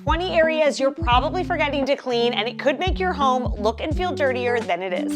20 areas you're probably forgetting to clean, and it could make your home look and feel dirtier than it is.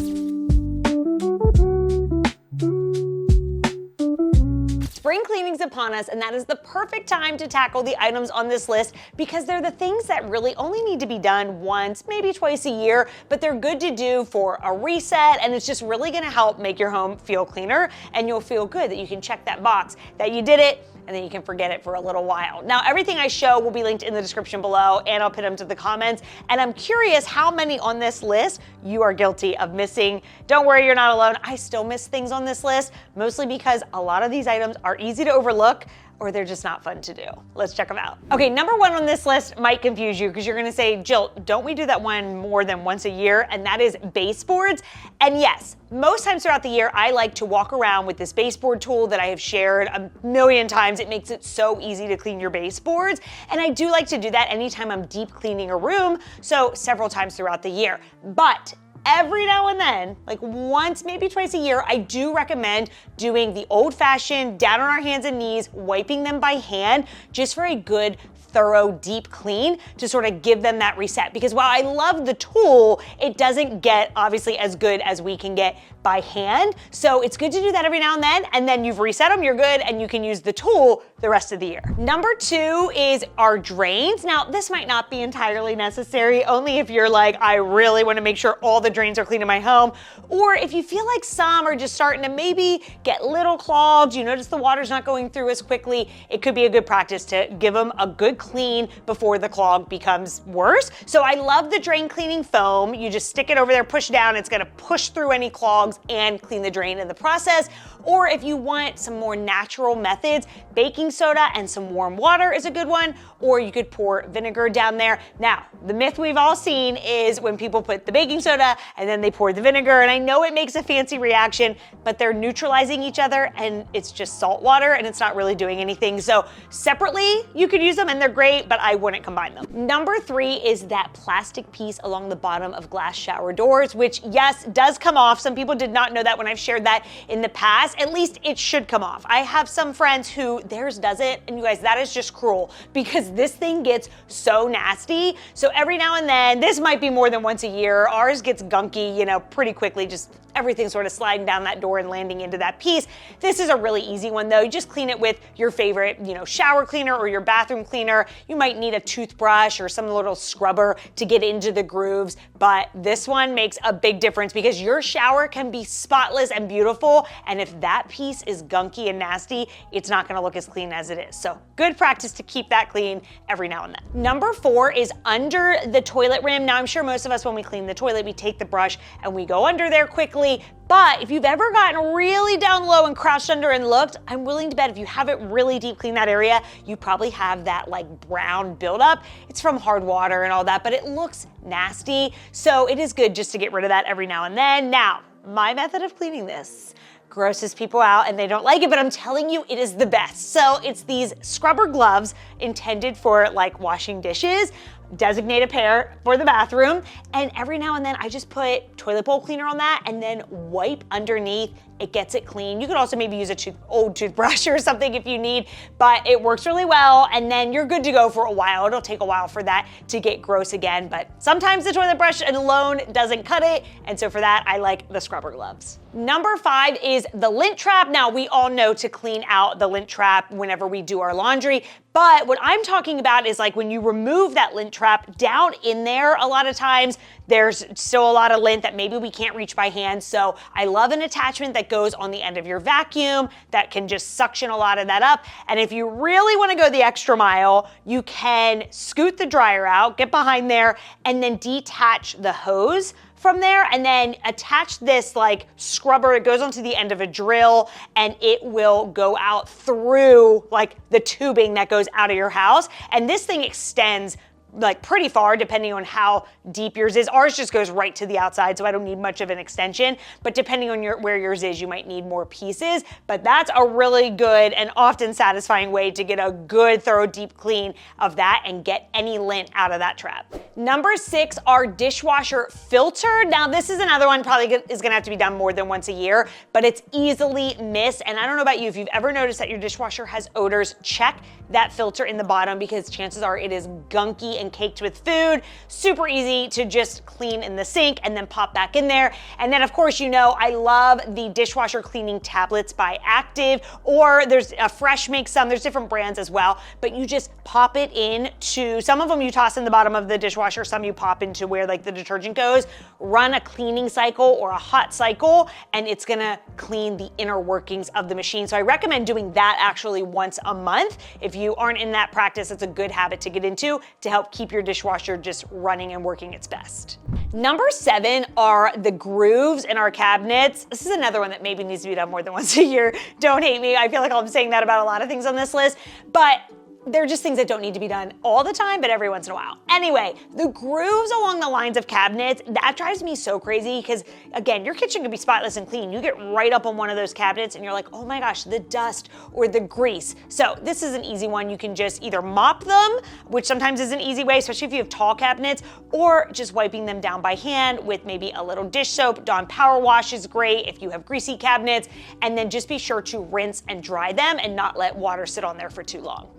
Spring cleaning's upon us, and that is the perfect time to tackle the items on this list because they're the things that really only need to be done once, maybe twice a year, but they're good to do for a reset, and it's just really gonna help make your home feel cleaner, and you'll feel good that you can check that box that you did it, and then you can forget it for a little while. Now, everything I show will be linked in the description below, and I'll pin them to the comments, and I'm curious how many on this list you are guilty of missing. Don't worry, you're not alone. I still miss things on this list, mostly because a lot of these items are easy to overlook, or they're just not fun to do. Let's check them out. Okay, number one on this list might confuse you because you're gonna say, Jill, don't we do that one more than once a year? And that is baseboards. And yes, most times throughout the year, I like to walk around with this baseboard tool that I have shared a million times. It makes it so easy to clean your baseboards. And I do like to do that anytime I'm deep cleaning a room, so several times throughout the year. But every now and then, like once, maybe twice a year, I do recommend doing the old-fashioned down on our hands and knees, wiping them by hand, just for a good, thorough, deep clean to sort of give them that reset. Because while I love the tool, it doesn't get obviously as good as we can get by hand. So it's good to do that every now and then you've reset them, you're good, and you can use the tool the rest of the year. Number two is our drains. Now, this might not be entirely necessary, only if you're like, I really want to make sure all the drains are clean in my home, or if you feel like some are just starting to maybe get little clogged, you notice the water's not going through as quickly, it could be a good practice to give them a good clean before the clog becomes worse. So I love the drain cleaning foam. You just stick it over there, push down, it's gonna push through any clogs and clean the drain in the process. Or if you want some more natural methods, baking soda and some warm water is a good one, or you could pour vinegar down there. Now, the myth we've all seen is when people put the baking soda and then they pour the vinegar, and I know it makes a fancy reaction, but they're neutralizing each other and it's just salt water and it's not really doing anything. So separately, you could use them and they're great, but I wouldn't combine them. Number three is that plastic piece along the bottom of glass shower doors, which yes, does come off. Some people did not know that when I've shared that in the past. At least it should come off. I have some friends who theirs doesn't, and you guys, that is just cruel because this thing gets so nasty. So every now and then, this might be more than once a year, ours gets gunky, you know, pretty quickly, just everything sort of sliding down that door and landing into that piece. This is a really easy one though. You just clean it with your favorite, you know, shower cleaner or your bathroom cleaner. You might need a toothbrush or some little scrubber to get into the grooves, but this one makes a big difference because your shower can be spotless and beautiful, and if that piece is gunky and nasty, it's not gonna look as clean as it is. So good practice to keep that clean every now and then. Number four is under the toilet rim. Now I'm sure most of us, when we clean the toilet, we take the brush and we go under there quickly. But if you've ever gotten really down low and crouched under and looked, I'm willing to bet if you haven't really deep cleaned that area, you probably have that like brown buildup. It's from hard water and all that, but it looks nasty. So it is good just to get rid of that every now and then. Now, my method of cleaning this grosses people out and they don't like it, but I'm telling you, it is the best. So it's these scrubber gloves intended for like washing dishes. Designate a pair for the bathroom, and every now and then I just put toilet bowl cleaner on that and then wipe underneath. It gets it clean. You could also maybe use a old toothbrush or something if you need, but it works really well, and then you're good to go for a while. It'll take a while for that to get gross again, but sometimes the toilet brush alone doesn't cut it, and so for that, I like the scrubber gloves. Number five is the lint trap. Now, we all know to clean out the lint trap whenever we do our laundry, but what I'm talking about is like when you remove that lint trap down in there, a lot of times there's still a lot of lint that maybe we can't reach by hand. So I love an attachment that goes on the end of your vacuum that can just suction a lot of that up. And if you really want to go the extra mile, you can scoot the dryer out, get behind there, and then detach the hose from there, and then attach this like scrubber. It goes onto the end of a drill and it will go out through like the tubing that goes out of your house. And this thing extends like pretty far depending on how deep yours is. Ours just goes right to the outside, so I don't need much of an extension, but depending on where yours is, you might need more pieces. But that's a really good and often satisfying way to get a good thorough deep clean of that and get any lint out of that trap. Number 6, our dishwasher filter. Now this is another one probably is gonna have to be done more than once a year, but it's easily missed. And I don't know about you, if you've ever noticed that your dishwasher has odors, check that filter in the bottom because chances are it is gunky and caked with food. Super easy to just clean in the sink and then pop back in there. And then of course, you know, I love the dishwasher cleaning tablets by Active, or there's a Fresh makes some, there's different brands as well, but you just pop it into, some of them you toss in the bottom of the dishwasher, some you pop into where like the detergent goes, run a cleaning cycle or a hot cycle, and it's gonna clean the inner workings of the machine. So I recommend doing that actually once a month. If you aren't in that practice, it's a good habit to get into to help keep your dishwasher just running and working its best. Number 7 are the grooves in our cabinets. This is another one that maybe needs to be done more than once a year. Don't hate me. I feel like I'm saying that about a lot of things on this list, but they're just things that don't need to be done all the time, but every once in a while. Anyway, the grooves along the lines of cabinets, that drives me so crazy because again, your kitchen can be spotless and clean. You get right up on one of those cabinets and you're like, oh my gosh, the dust or the grease. So this is an easy one. You can just either mop them, which sometimes is an easy way, especially if you have tall cabinets, or just wiping them down by hand with maybe a little dish soap. Dawn Power Wash is great if you have greasy cabinets, and then just be sure to rinse and dry them and not let water sit on there for too long.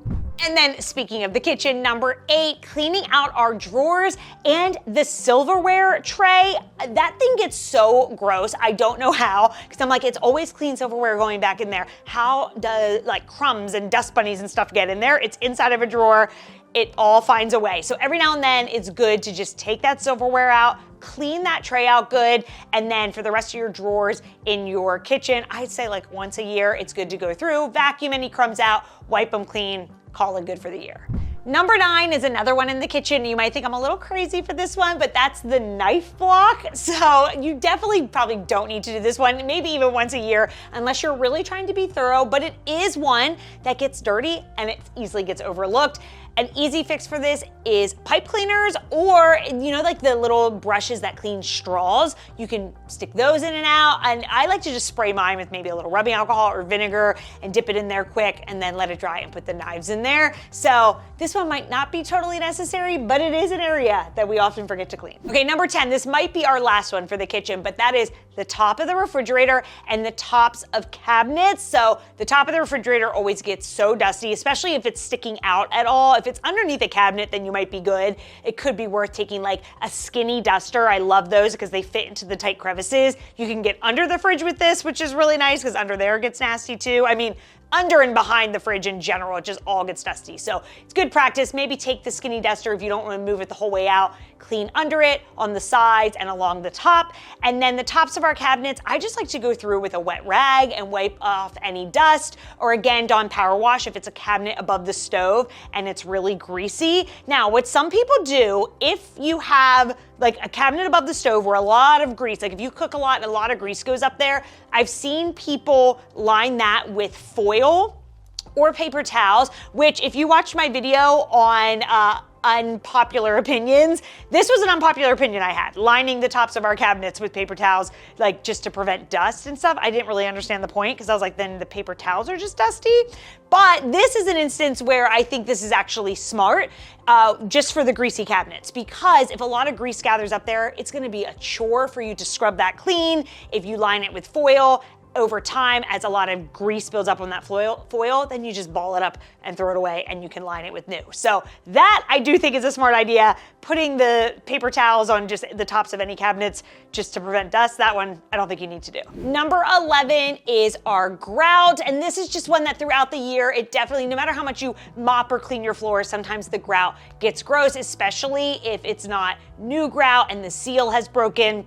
And then speaking of the kitchen, number 8, cleaning out our drawers and the silverware tray. That thing gets so gross. I don't know how, because I'm like, it's always clean silverware going back in there. How does like crumbs and dust bunnies and stuff get in there? It's inside of a drawer. It all finds a way. So every now and then it's good to just take that silverware out, clean that tray out good, and then for the rest of your drawers in your kitchen, I'd say like once a year, it's good to go through, vacuum any crumbs out, wipe them clean, call it good for the year. Number 9 is another one in the kitchen. You might think I'm a little crazy for this one, but that's the knife block. So you definitely probably don't need to do this one, maybe even once a year, unless you're really trying to be thorough, but it is one that gets dirty and it easily gets overlooked. An easy fix for this is pipe cleaners, or you know, like the little brushes that clean straws. You can stick those in and out, and I like to just spray mine with maybe a little rubbing alcohol or vinegar and dip it in there quick and then let it dry and put the knives in there. So this one might not be totally necessary, but it is an area that we often forget to clean. Okay, number 10, this might be our last one for the kitchen, but that is the top of the refrigerator and the tops of cabinets. So the top of the refrigerator always gets so dusty, especially if it's sticking out at all. If it's underneath a cabinet, then you might be good. It could be worth taking like a skinny duster. I love those because they fit into the tight crevices. You can get under the fridge with this, which is really nice because under there gets nasty too. I mean, under and behind the fridge in general, it just all gets dusty. So it's good practice. Maybe take the skinny duster if you don't want to move it the whole way out, clean under it, on the sides and along the top. And then the tops of our cabinets, I just like to go through with a wet rag and wipe off any dust, or again, Dawn Power Wash if it's a cabinet above the stove and it's really greasy. Now, what some people do, if you have like a cabinet above the stove where a lot of grease, like if you cook a lot and a lot of grease goes up there, I've seen people line that with foil or paper towels, which if you watched my video on unpopular opinions, this was an unpopular opinion I had, lining the tops of our cabinets with paper towels, like just to prevent dust and stuff. I didn't really understand the point because I was like, then the paper towels are just dusty. But this is an instance where I think this is actually smart, just for the greasy cabinets, because if a lot of grease gathers up there, it's gonna be a chore for you to scrub that clean. If you line it with foil, over time, as a lot of grease builds up on that foil, then you just ball it up and throw it away and you can line it with new. So that I do think is a smart idea. Putting the paper towels on just the tops of any cabinets just to prevent dust, that one I don't think you need to do. Number 11 is our grout. And this is just one that throughout the year, it definitely, no matter how much you mop or clean your floors, sometimes the grout gets gross, especially if it's not new grout and the seal has broken.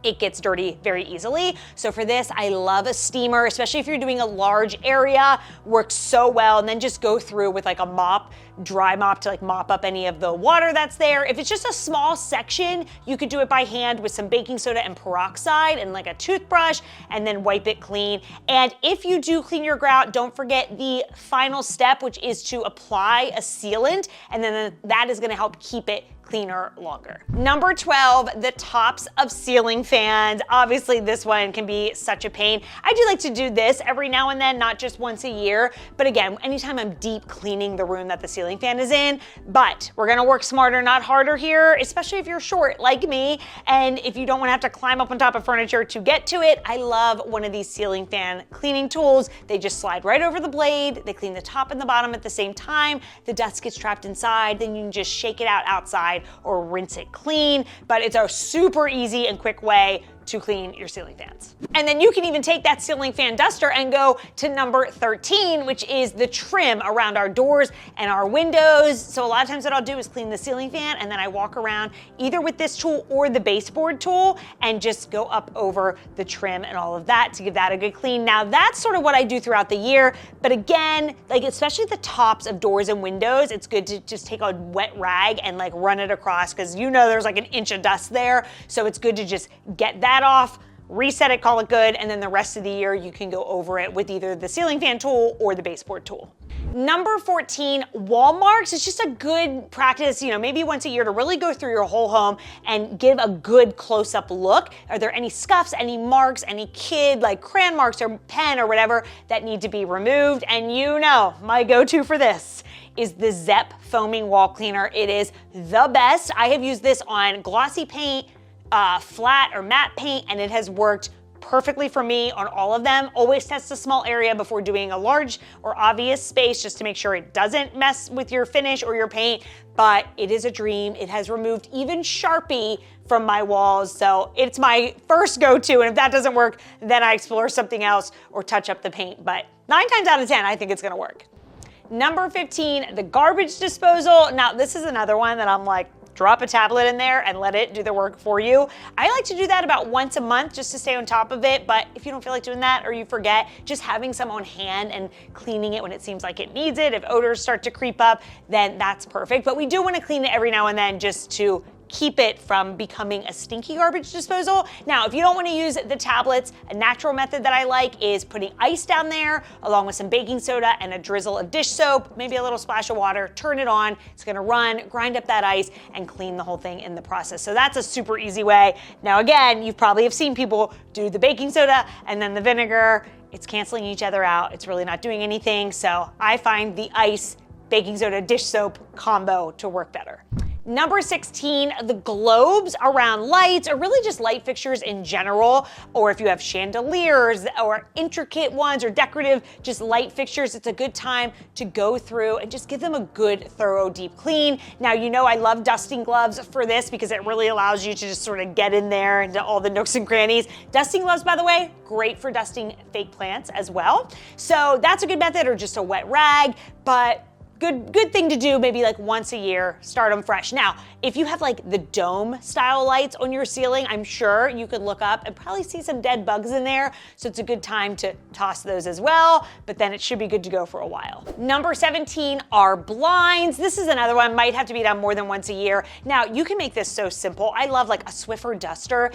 It gets dirty very easily. So for this, I love a steamer, especially if you're doing a large area, works so well. And then just go through with like a mop, dry mop to like mop up any of the water that's there. If it's just a small section, you could do it by hand with some baking soda and peroxide and like a toothbrush and then wipe it clean. And if you do clean your grout, don't forget the final step, which is to apply a sealant. And then that is gonna help keep it cleaner longer. Number 12, the tops of ceiling fans. Obviously this one can be such a pain. I do like to do this every now and then, not just once a year, but again, anytime I'm deep cleaning the room that the ceiling ceiling fan is in, but we're gonna work smarter, not harder here, especially if you're short like me, and if you don't wanna have to climb up on top of furniture to get to it. I love one of these ceiling fan cleaning tools. They just slide right over the blade, they clean the top and the bottom at the same time, the dust gets trapped inside, then you can just shake it out outside or rinse it clean, but it's a super easy and quick way to clean your ceiling fans. And then you can even take that ceiling fan duster and go to number 13, which is the trim around our doors and our windows. So a lot of times what I'll do is clean the ceiling fan, and then I walk around either with this tool or the baseboard tool and just go up over the trim and all of that to give that a good clean. Now that's sort of what I do throughout the year, but again, like especially the tops of doors and windows, it's good to just take a wet rag and like run it across, because you know there's like an inch of dust there. So it's good to just get that off, reset it, call it good, and then the rest of the year you can go over it with either the ceiling fan tool or the baseboard tool. Number 14, wall marks. It's just a good practice, maybe once a year to really go through your whole home and give a good close-up look. Are there any scuffs, any marks, any like crayon marks or pen or whatever that need to be removed? And my go-to for this is the Zep foaming wall cleaner. It is the best. I have used this on glossy paint, flat or matte paint, and it has worked perfectly for me on all of them. Always test a small area before doing a large or obvious space, just to make sure it doesn't mess with your finish or your paint, but it is a dream. It has removed even Sharpie from my walls, so it's my first go-to, and if that doesn't work, then I explore something else or touch up the paint, but 9 times out of 10, I think it's gonna work. Number 15, the garbage disposal. Now, this is another one that I'm like, drop a tablet in there and let it do the work for you. I like to do that about once a month just to stay on top of it, but if you don't feel like doing that or you forget, just having some on hand and cleaning it when it seems like it needs it. If odors start to creep up, then that's perfect. But we do want to clean it every now and then just to keep it from becoming a stinky garbage disposal. Now, if you don't want to use the tablets, a natural method that I like is putting ice down there along with some baking soda and a drizzle of dish soap, maybe a little splash of water, turn it on, it's gonna run, grind up that ice, and clean the whole thing in the process. So that's a super easy way. Now again, you probably have seen people do the baking soda and then the vinegar. It's canceling each other out. It's really not doing anything. So I find the ice, baking soda, dish soap combo to work better. Number 16, the globes around lights, or really just light fixtures in general, or if you have chandeliers or intricate ones or decorative just light fixtures, it's a good time to go through and just give them a good, thorough, deep clean. Now, I love dusting gloves for this because it really allows you to just sort of get in there into all the nooks and crannies. Dusting gloves, by the way, great for dusting fake plants as well. So that's a good method, or just a wet rag, but good thing to do maybe like once a year, start them fresh. Now, if you have like the dome style lights on your ceiling, I'm sure you could look up and probably see some dead bugs in there. So it's a good time to toss those as well, but then it should be good to go for a while. Number 17 are blinds. This is another one, might have to be done more than once a year. Now, you can make this so simple. I love like a Swiffer duster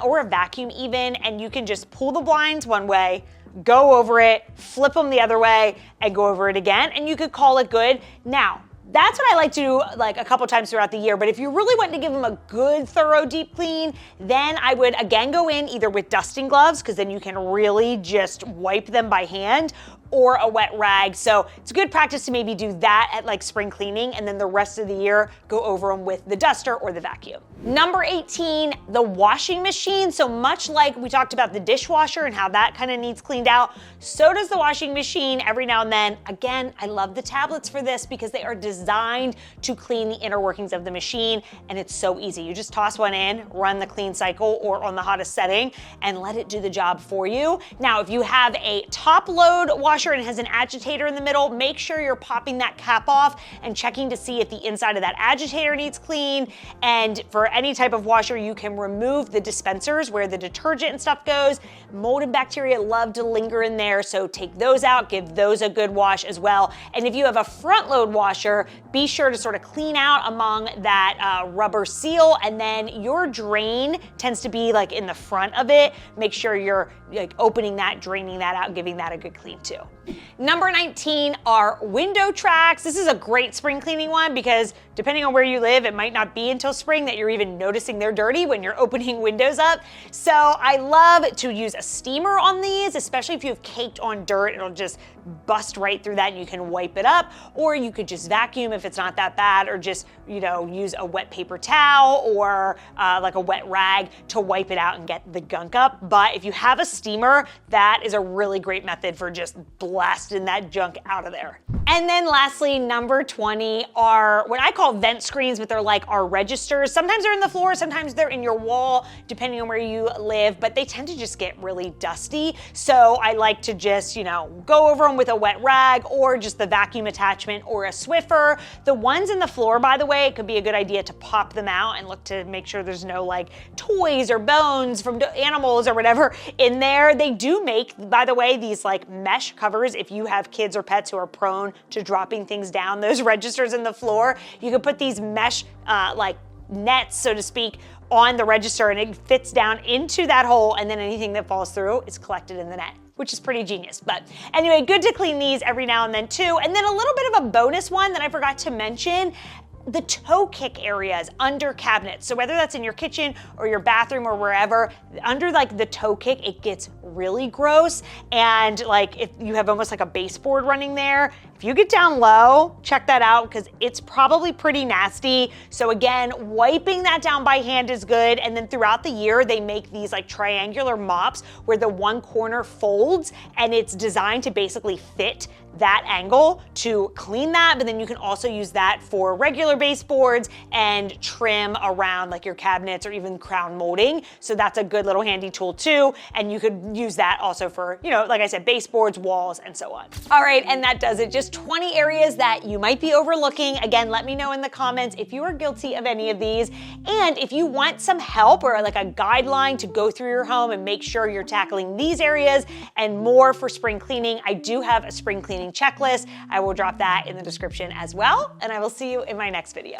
or a vacuum even, and you can just pull the blinds one way, go over it, flip them the other way, and go over it again, and you could call it good. Now, that's what I like to do like a couple times throughout the year, but if you really want to give them a good, thorough, deep clean, then I would again go in either with dusting gloves, because then you can really just wipe them by hand, or a wet rag. So it's a good practice to maybe do that at like spring cleaning, and then the rest of the year go over them with the duster or the vacuum. Number 18, the washing machine. So much like we talked about the dishwasher and how that kind of needs cleaned out, so does the washing machine every now and then. Again, I love the tablets for this because they are designed to clean the inner workings of the machine, and it's so easy. You just toss one in, run the clean cycle or on the hottest setting, and let it do the job for you. Now, if you have a top load washer and it has an agitator in the middle, make sure you're popping that cap off and checking to see if the inside of that agitator needs clean. And for any type of washer, you can remove the dispensers where the detergent and stuff goes. Mold and bacteria love to linger in there, so take those out, give those a good wash as well. And if you have a front load washer, be sure to sort of clean out among that rubber seal, and then your drain tends to be like in the front of it. Make sure you're like opening that, draining that out, giving that a good clean too. Number 19 are window tracks. This is a great spring cleaning one because depending on where you live, it might not be until spring that you're even noticing they're dirty when you're opening windows up. So I love to use a steamer on these, especially if you have caked on dirt, it'll just bust right through that and you can wipe it up. Or you could just vacuum if it's not that bad, or just, use a wet paper towel or like a wet rag to wipe it out and get the gunk up. But if you have a steamer, that is a really great method for just blasting that junk out of there. And then lastly, number 20 are what I call vent screens, but they're like our registers. Sometimes they're in the floor, sometimes they're in your wall, depending on where you live, but they tend to just get really dusty. So I like to just, go over them with a wet rag or just the vacuum attachment or a Swiffer. The ones in the floor, by the way, it could be a good idea to pop them out and look to make sure there's no like toys or bones from animals or whatever in there. They do make, by the way, these like mesh covers if you have kids or pets who are prone to dropping things down those registers in the floor. You can put these mesh like nets, so to speak, on the register and it fits down into that hole, and then anything that falls through is collected in the net, which is pretty genius. But anyway, good to clean these every now and then too. And then a little bit of a bonus one that I forgot to mention, the toe kick areas under cabinets. So whether that's in your kitchen or your bathroom or wherever, under like the toe kick, it gets really gross. And like if you have almost like a baseboard running there, if you get down low, check that out because it's probably pretty nasty. So again, wiping that down by hand is good. And then throughout the year, they make these like triangular mops where the one corner folds and it's designed to basically fit that angle to clean that, but then you can also use that for regular baseboards and trim around like your cabinets or even crown molding. So that's a good little handy tool too. And you could use that also for, like I said, baseboards, walls, and so on. All right, and that does it. Just 20 areas that you might be overlooking. Again, let me know in the comments if you are guilty of any of these. And if you want some help or like a guideline to go through your home and make sure you're tackling these areas and more for spring cleaning, I do have a spring cleaning checklist. I will drop that in the description as well, and I will see you in my next video.